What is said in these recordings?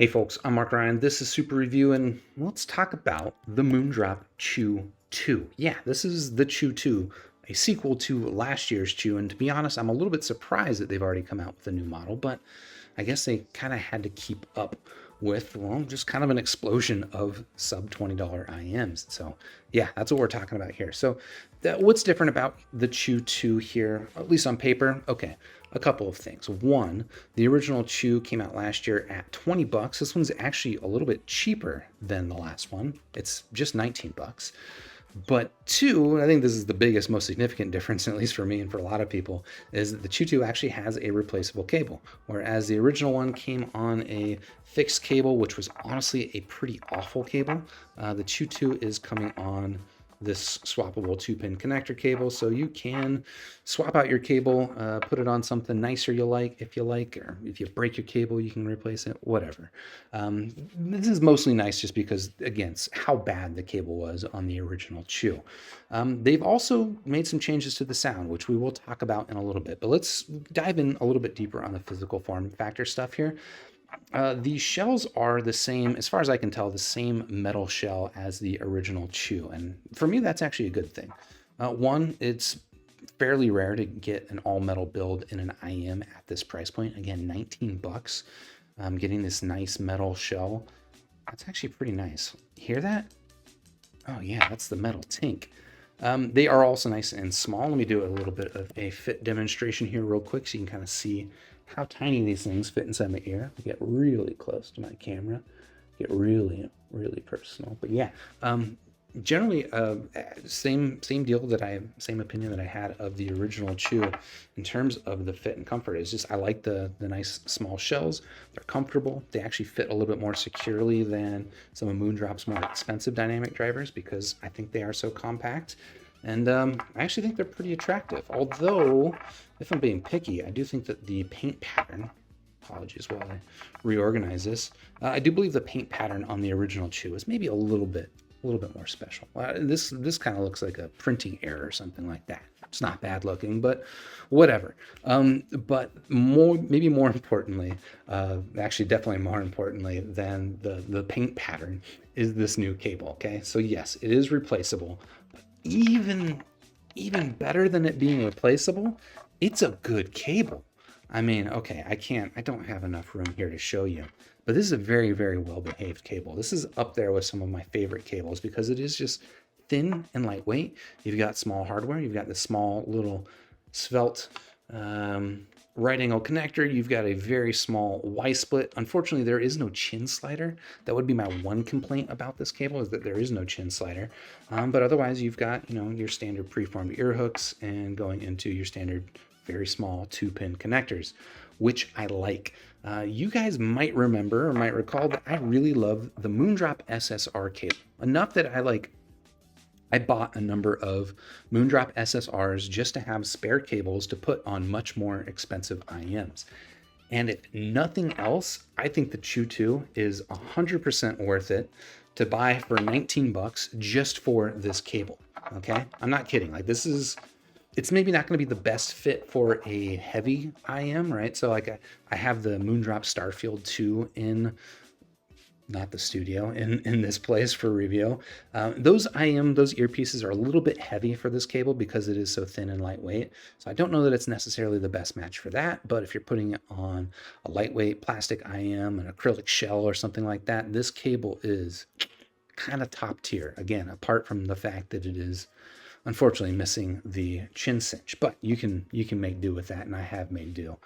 Hey folks, I'm Mark Ryan. This is Super Review, and let's talk about the Moondrop Chu 2. Yeah, this is the Chu 2, a sequel to last year's Chu, and to be honest, I'm a little bit surprised that they've already come out with a new model, but I guess they kind of had to keep up with, well, just kind of an explosion of sub $20 IMs. So yeah, that's what we're talking about here. So what's different about the Chu 2 here, at least on paper? Okay, a couple of things. One, the original Chu came out last year at 20 bucks. This one's actually a little bit cheaper than the last one. It's just 19 bucks. But two, I think this is the biggest, most significant difference, at least for me and for a lot of people, is that the Chu 2 actually has a replaceable cable, whereas the original one came on a fixed cable, which was honestly a pretty awful cable. The Chu 2 is coming on this swappable 2-pin connector cable, so you can swap out your cable, put it on something nicer you like, if you like, or if you break your cable you can replace it, whatever. This is mostly nice just because, again, how bad the cable was on the original Chu. They've also made some changes to the sound, which we will talk about in a little bit, but let's dive in a little bit deeper on the physical form factor stuff here. The shells are the same, as far as I can tell, the same metal shell as the original Chu, and for me that's actually a good thing. One, it's fairly rare to get an all-metal build in an IM at this price point. Again, 19 bucks. Getting this nice metal shell, that's actually pretty nice. Hear that? Oh yeah, that's the metal tink. They are also nice and small. Let me do a little bit of a fit demonstration here real quick so you can kind of see how tiny these things fit inside my ear. I get really close to my camera, get really, really personal. But yeah, generally, same deal same opinion that I had of the original Chu in terms of the fit and comfort. It's just I like the nice small shells. They're comfortable. They actually fit a little bit more securely than some of Moondrop's more expensive dynamic drivers because I think they are so compact. And I actually think they're pretty attractive. Although, if I'm being picky, I do think that the paint pattern, apologies while I reorganize this, I do believe the paint pattern on the original Chu is maybe a little bit more special. This kind of looks like a printing error or something like that. It's not bad looking, but whatever. But maybe more importantly, actually definitely more importantly than the paint pattern is this new cable. Okay, so yes, it is replaceable. Even better than it being replaceable, it's a good cable. I mean, okay, I don't have enough room here to show you, but this is a very, very well-behaved cable. This is up there with some of my favorite cables because it is just thin and lightweight. You've got small hardware. You've got the small little svelte right angle connector. You've got a very small Y split. Unfortunately, there is no chin slider. That would be my one complaint about this cable, is that there is no chin slider. But otherwise, you've got, your standard preformed ear hooks and going into your standard very small 2-pin connectors, which I like. You guys might remember or might recall that I really love the Moondrop SSR cable enough that I bought a number of Moondrop SSRs just to have spare cables to put on much more expensive IMs. And if nothing else, I think the Chu 2 is 100% worth it to buy for 19 bucks just for this cable. Okay? I'm not kidding. Like, it's maybe not going to be the best fit for a heavy IM, right? So like I have the Moondrop Starfield 2 in, not the studio, in this place for review. Those earpieces are a little bit heavy for this cable because it is so thin and lightweight. So I don't know that it's necessarily the best match for that, but if you're putting it on a lightweight plastic IM, an acrylic shell or something like that, this cable is kind of top tier. Again, apart from the fact that it is unfortunately missing the chin cinch, but you can make do with that, and I have made do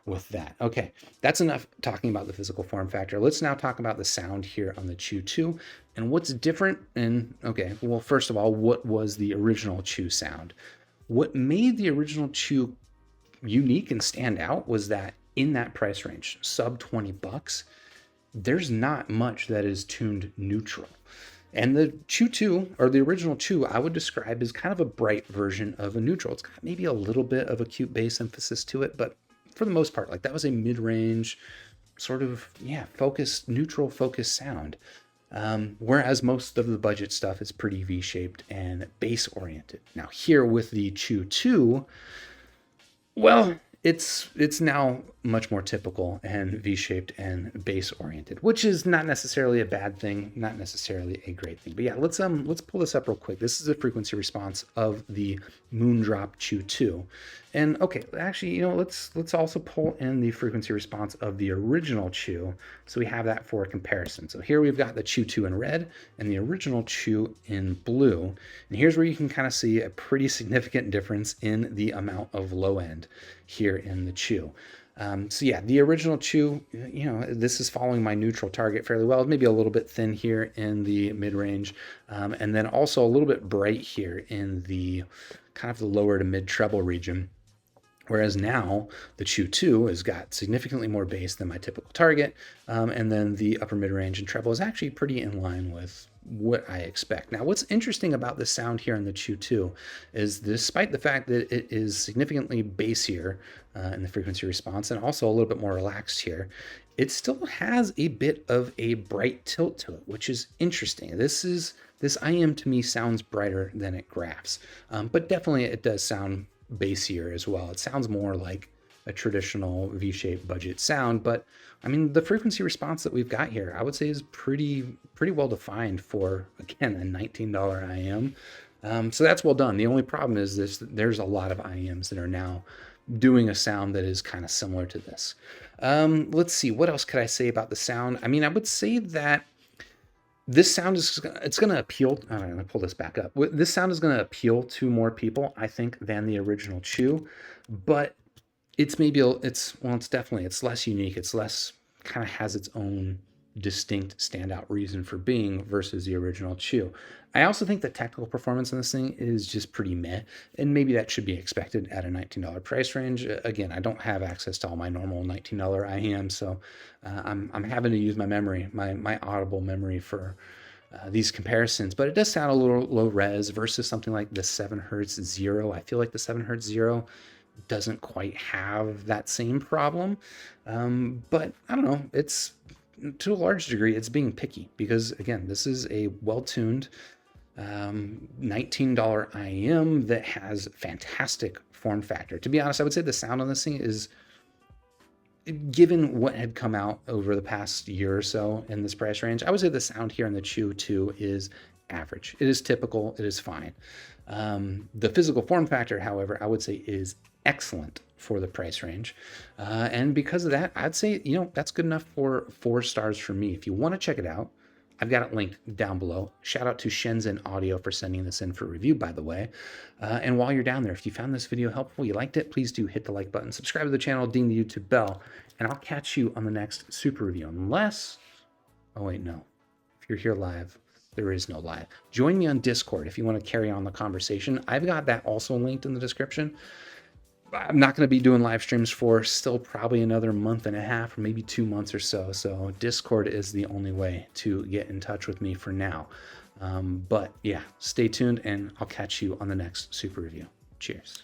with that. Okay, that's enough talking about the physical form factor. Let's now talk about the sound here on the Chu 2 and what's different. And okay, well, first of all, what was the original Chu sound? What made the original Chu unique and stand out was that in that price range, sub 20 bucks, there's not much that is tuned neutral. And the Chu 2, or the original Chu, I would describe as kind of a bright version of a neutral. It's got maybe a little bit of acute bass emphasis to it, but for the most part, like, that was a mid-range sort of, neutral focused sound. Whereas most of the budget stuff is pretty V-shaped and bass-oriented. Now here with the Chu 2, well, it's now much more typical and V-shaped and bass oriented, which is not necessarily a bad thing, not necessarily a great thing. But yeah, let's pull this up real quick. This is a frequency response of the Moondrop Chu 2. And okay, actually, you know, let's also pull in the frequency response of the original Chu, so we have that for comparison. So here we've got the Chu 2 in red and the original Chu in blue. And here's where you can kind of see a pretty significant difference in the amount of low end here in the Chu. So yeah, the original Chu, you know, this is following my neutral target fairly well. Maybe a little bit thin here in the mid-range, and then also a little bit bright here in the kind of the lower to mid treble region. Whereas now the Chu 2 has got significantly more bass than my typical target, and then the upper mid-range and treble is actually pretty in line with what I expect. Now, what's interesting about the sound here in the Chu 2 is despite the fact that it is significantly bassier in the frequency response and also a little bit more relaxed here, it still has a bit of a bright tilt to it, which is interesting. This IM to me sounds brighter than it graphs, but definitely it does sound bassier as well. It sounds more like a traditional V-shaped budget sound, but I mean, the frequency response that we've got here, I would say is pretty well defined for, again, a $19 IM. So that's well done. The only problem is there's a lot of IMs that are now doing a sound that is kind of similar to this. Let's see, what else could I say about the sound? I mean, I would say that this sound is going to appeal. I'm going to pull this back up. This sound is going to appeal to more people, I think, than the original Chu, but it's definitely, it's less unique. It's less kind of has its own distinct standout reason for being versus the original Chu. I also think the technical performance in this thing is just pretty meh, and maybe that should be expected at a $19 price range. Again, I don't have access to all my normal $19 IEMs, so I'm having to use my memory, my audible memory for these comparisons, but it does sound a little low res versus something like the 7Hz Zero. I feel like the 7Hz Zero doesn't quite have that same problem, but I don't know, it's to a large degree it's being picky because, again, this is a well-tuned $19 IM that has fantastic form factor. To be honest, I would say the sound on this thing is, given what had come out over the past year or so in this price range, I would say the sound here in the Chu 2 is average. It is typical. It is fine. The physical form factor, however, I would say is excellent for the price range. And because of that, I'd say, you know, that's good enough for 4 stars for me. If you want to check it out, I've got it linked down below. Shout out to Shenzhen Audio for sending this in for review, by the way. And while you're down there, if you found this video helpful, you liked it, please do hit the like button, subscribe to the channel, ding the YouTube bell, and I'll catch you on the next super review. Unless, oh wait, no. If you're here live, there is no live. Join me on Discord if you want to carry on the conversation. I've got that also linked in the description. I'm not going to be doing live streams for still probably another month and a half or maybe 2 months or so. So Discord is the only way to get in touch with me for now. But yeah, stay tuned and I'll catch you on the next super review. Cheers.